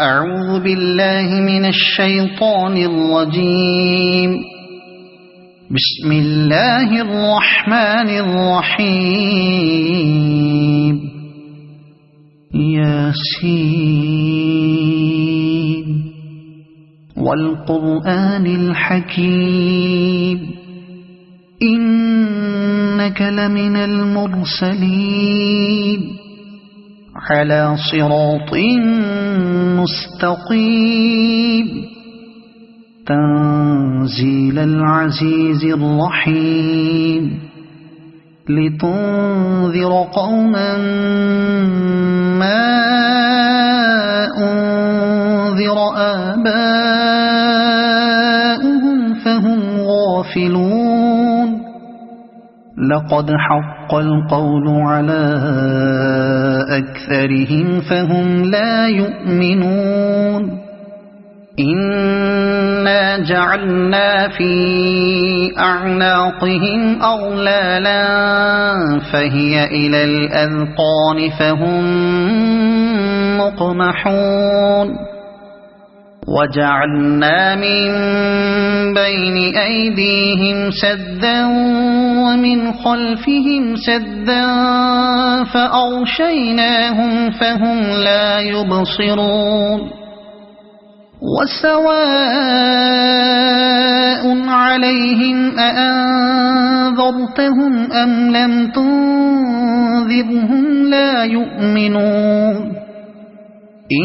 أعوذ بالله من الشيطان الرجيم. بسم الله الرحمن الرحيم. ياسين والقرآن الحكيم إنك لمن المرسلين على صراط مستقيم تنزيل العزيز الرحيم لتنذر قوما ما أنذر آباؤهم فهم غافلون. لقد حق القول على أكثرهم فهم لا يؤمنون. إنا جعلنا في أعناقهم أغلالا فهي إلى الأذقان فهم مقمحون. وجعلنا من بين أيديهم سدا ومن خلفهم سدا فأغشيناهم فهم لا يبصرون. وسواء عليهم أأنذرتهم أم لم تنذرهم لا يؤمنون.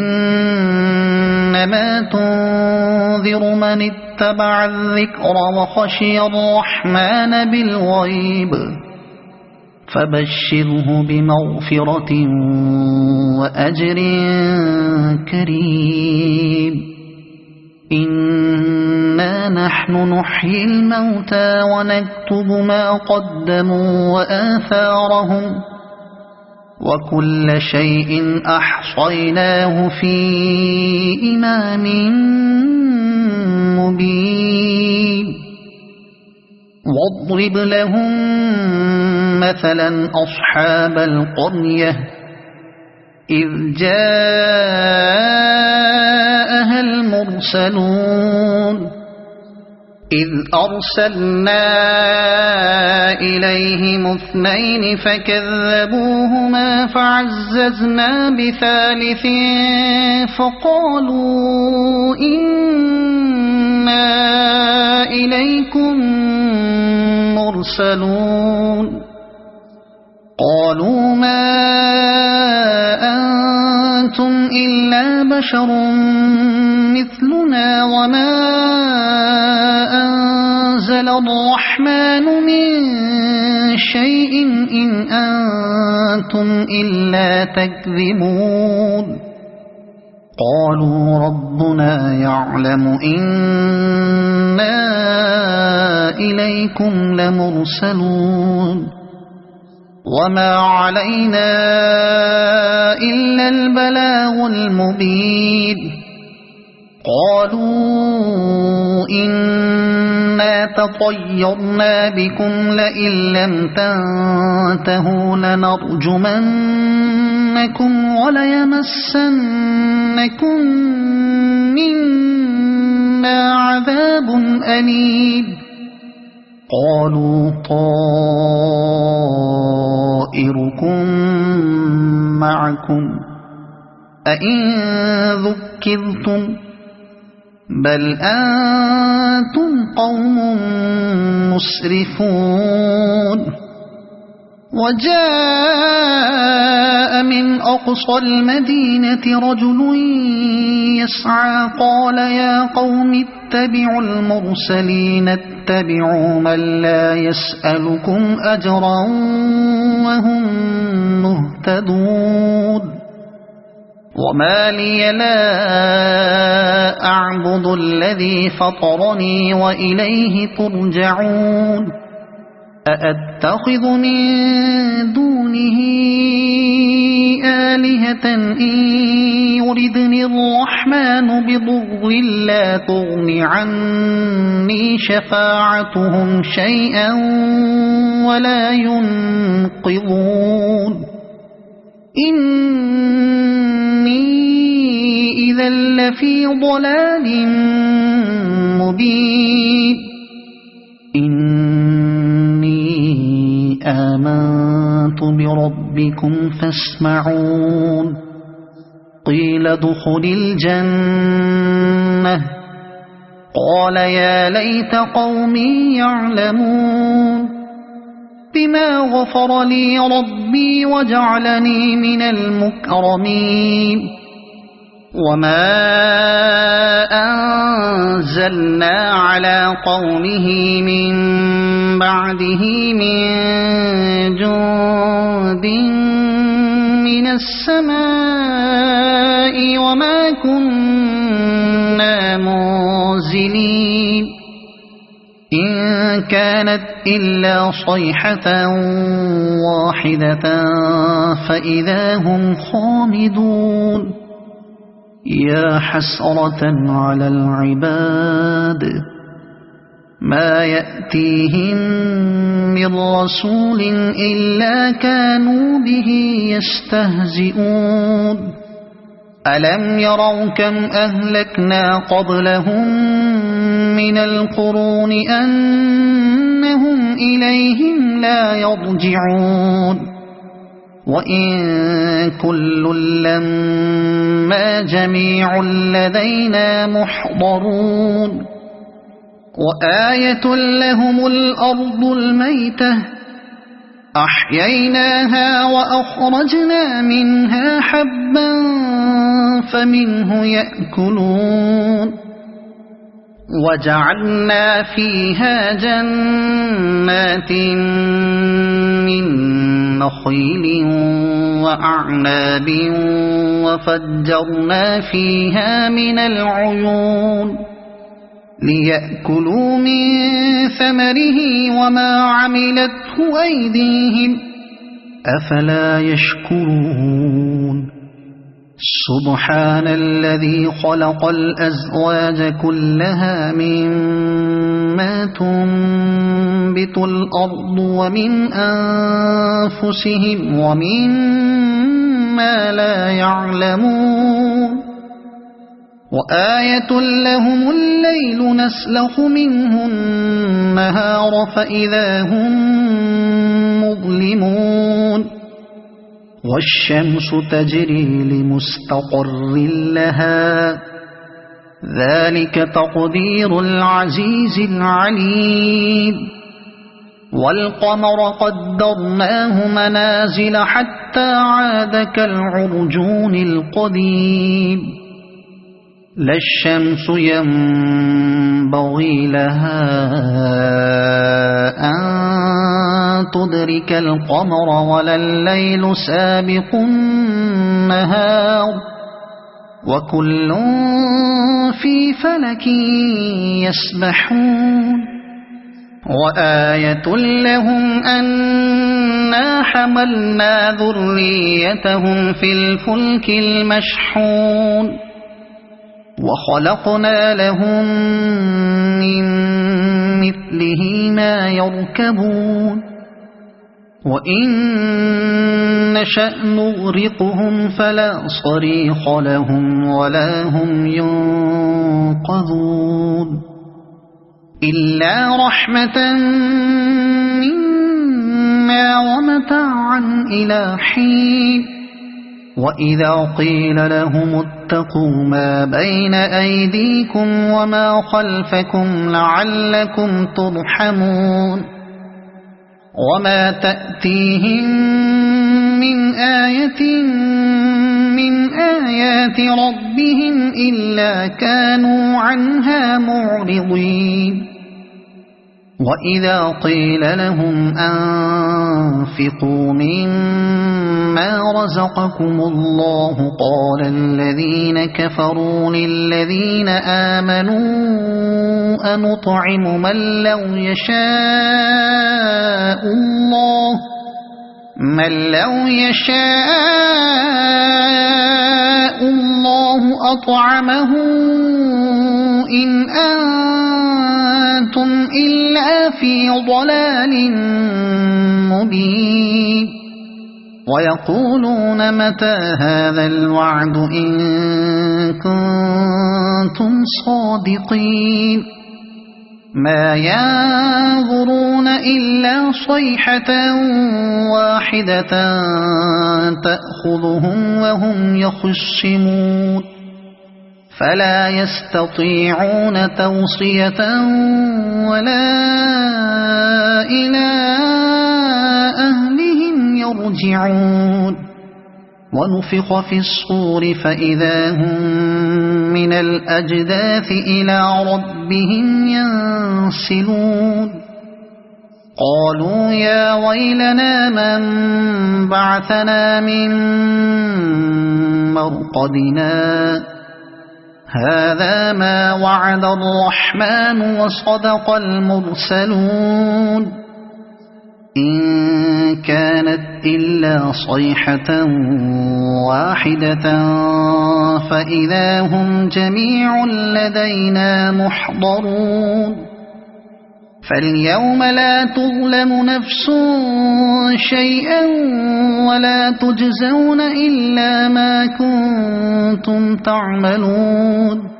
إنما تنذر من اتبع الذكر وخشي الرحمن بالغيب فبشره بمغفرة وأجر كريم. إنا نحن نحيي الموتى ونكتب ما قدموا وآثارهم وكل شيء أحصيناه في إمام مبين. واضرب لهم مثلا أصحاب القرية إذ جاءها المرسلون إذ أرسلنا إليهم اثنين فكذبوهما فعززنا بثالث فقالوا إنا إليكم مرسلون. قالوا ما أنتم إلا بشر مثلنا وما أنزل الرحمن من شيء إن أنتم إلا تكذبون. قالوا ربنا يعلم إنا إليكم لمرسلون وما علينا إلا البلاغ المبين. قالوا إنا تطيرنا بكم لئن لم تنتهوا لنرجمنكم وليمسنكم منا عذاب أليم. قالوا طائركم معكم أئن ذكرتم بل أنتم قوم مسرفون. وجاء من أقصى المدينة رجل يسعى قال يا قوم اتبعوا المرسلين اتبعوا من لا يسألكم أجرا وهم مهتدون. وما لي لا أعبد الذي فطرني وإليه ترجعون. أأتخذ من دونه آلهة إن يردني الرحمن بضر لا تغن عني شفاعتهم شيئا ولا ينقذون. إني إذا لفي ضلال مبين إني آمنت بربكم فاسمعون قيل ادخل الجنة قال يا ليت قومي يعلمون بما غفر لي ربي وجعلني من المكرمين وما أنزلنا على قومه من بعده من جند من السماء وما كنا منزلين إن كانت إلا صيحة واحدة فإذا هم خامدون يا حسرة على العباد ما يأتيهم من رسول إلا كانوا به يستهزئون ألم يروا كم أهلكنا قبلهم من القرون أنهم إليهم لا يرجعون وإن كل لما جميع لدينا محضرون وآية لهم الأرض الميتة أحييناها وأخرجنا منها حبا فمنه يأكلون وجعلنا فيها جنات من نخيل وأعناب وفجرنا فيها من العيون ليأكلوا من ثمره وما عملته أيديهم أفلا يشكرون سبحان الذي خلق الأزواج كلها مما تنبت الأرض ومن أنفسهم ومما لا يعلمون وآية لهم الليل نسلخ منه النهار فإذا هم مظلمون والشمس تجري لمستقر لها ذلك تقدير العزيز العليم والقمر قدرناه منازل حتى عاد كالعرجون القديم لا الشمس ينبغي لها أن تدرك القمر ولا الليل سابق النهار وكل في فلك يسبحون وآية لهم أنا حملنا ذريتهم في الفلك المشحون وخلقنا لهم من مثله ما يركبون وإن نشأ نغرقهم فلا صريخ لهم ولا هم ينقذون إلا رحمة منا ومتاعا إلى حين وإذا قيل لهم اتقوا ما بين أيديكم وما خلفكم لعلكم ترحمون وما تأتيهم من آية من آيات ربهم إلا كانوا عنها معرضين وإذا قيل لهم أنفقوا مما رزقكم الله قال الذين كفروا للذين آمنوا أنطعم من لو يشاء الله أطعمه إن أنتم إلا في ضلال مبين ويقولون متى هذا الوعد إن كنتم صادقين ما ينظرون إلا صيحة واحدة تأخذهم وهم يخصمون فلا يستطيعون توصية ولا إلى أهلهم يرجعون ونفخ في الصور فإذا هم من الأجداث إلى ربهم ينسلون قالوا يا ويلنا من بعثنا من مرقدنا هذا ما وعد الرحمن وصدق المرسلون إن كانت إلا صيحة واحدة فإذا هم جميع لدينا محضرون فاليوم لا تظلم نفس شيئا ولا تجزون إلا ما كنتم تعملون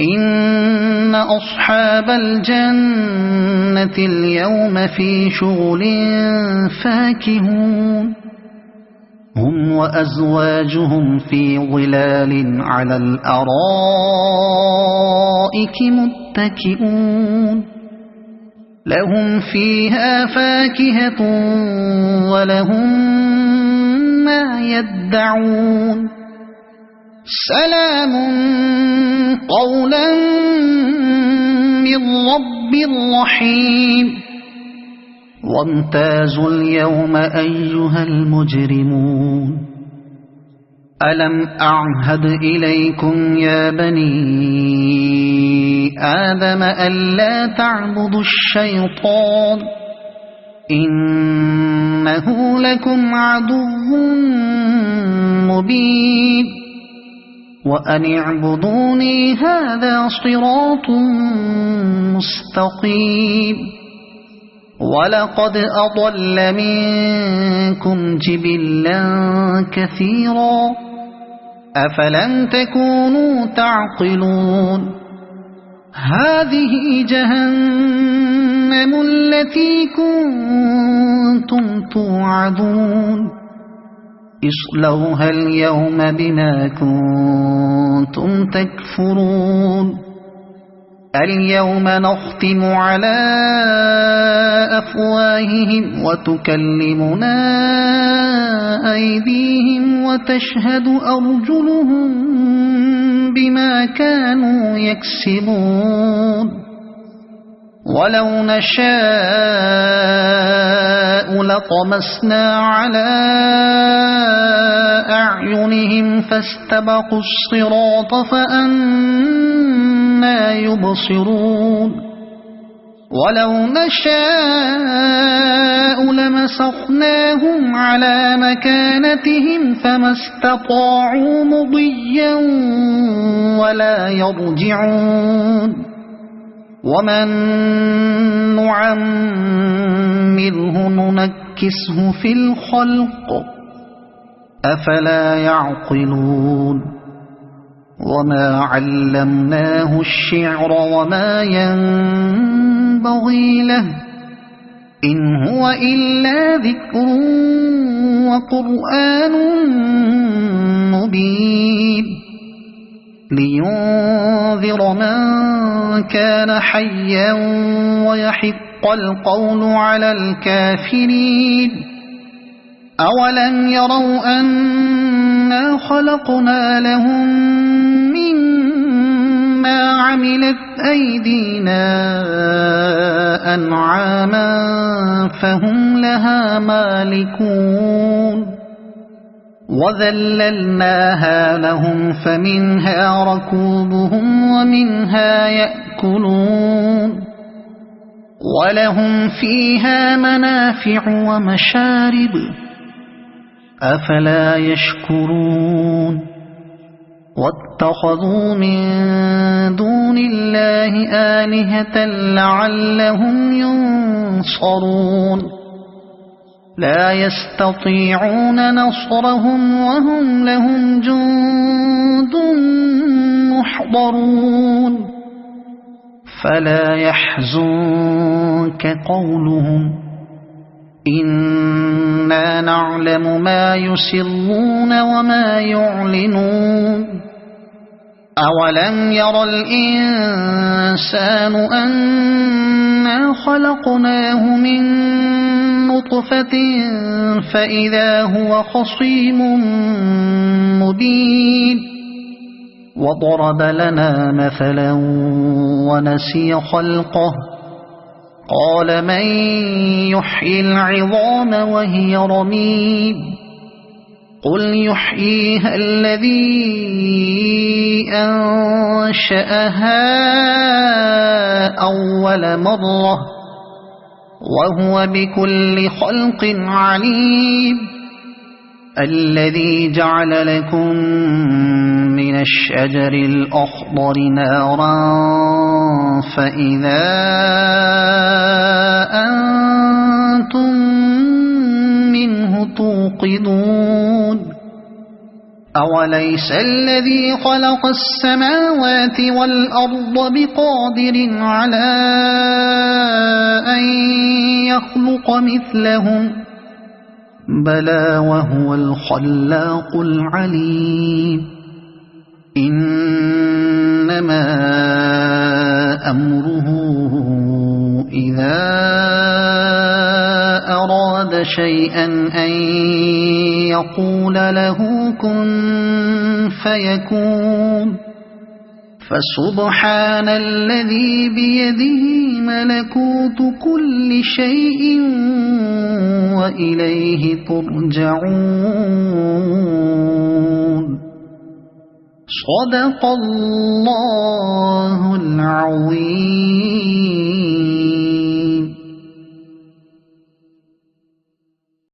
إن أصحاب الجنة اليوم في شغل فاكهون هم وأزواجهم في ظلال على الأرائك متكئون لهم فيها فاكهة ولهم ما يدعون سلام قولا من رب رحيم وامتازوا اليوم أيها المجرمون ألم أعهد إليكم يا بني آدم ألا تعبدوا الشيطان إنه لكم عدو مبين وأن اعبدوني هذا صراط مستقيم ولقد أضل منكم جبلا كثيرا أفلم تكونوا تعقلون هذه جهنم التي كنتم توعدون اصلوها اليوم بما كنتم تكفرون اليوم نختم على أفواههم وتكلمنا أيديهم وتشهد أرجلهم بما كانوا يكسبون ولو نشاء لطمسنا على أعينهم فاستبقوا الصراط فأنى يبصرون ولو نشاء لمسخناهم على مكانتهم فما استطاعوا مضيا ولا يرجعون ومن نعمره ننكسه في الخلق أفلا يعقلون وما علمناه الشعر وما ينبغي له إن هو إلا ذكر وقرآن مبين لينذر من كان حيا ويحق القول على الكافرين أولم يروا أنا خلقنا لهم مما عملت أيدينا أنعاما فهم لها مالكون وذللناها لهم فمنها ركوبهم ومنها يأكلون ولهم فيها منافع ومشارب أفلا يشكرون واتخذوا من دون الله آلهة لعلهم ينصرون لا يستطيعون نصرهم وهم لهم جند محضرون فلا يحزنك قولهم إنا نعلم ما يسرون وما يعلنون أولم ير الإنسان أنا خلقناه من نطفة فإذا هو خصيم مبين وضرب لنا مثلا ونسي خلقه قال من يحيي العظام وهي رميم قل يحييها الذي أنشأها أول مرة وهو بكل خلق عليم الذي جعل لكم من الشجر الأخضر نارا فإذا أنتم منه توقدون أوليس الذي خلق السماوات والأرض بقادر على أن يخلق مثلهم بلى وهو الخلاق العليم إنما أمره إذا أراد شيئا أن يقول له كن فيكون فسبحان الذي بيده ملكوت كل شيء وإليه ترجعون صدق الله العظيم.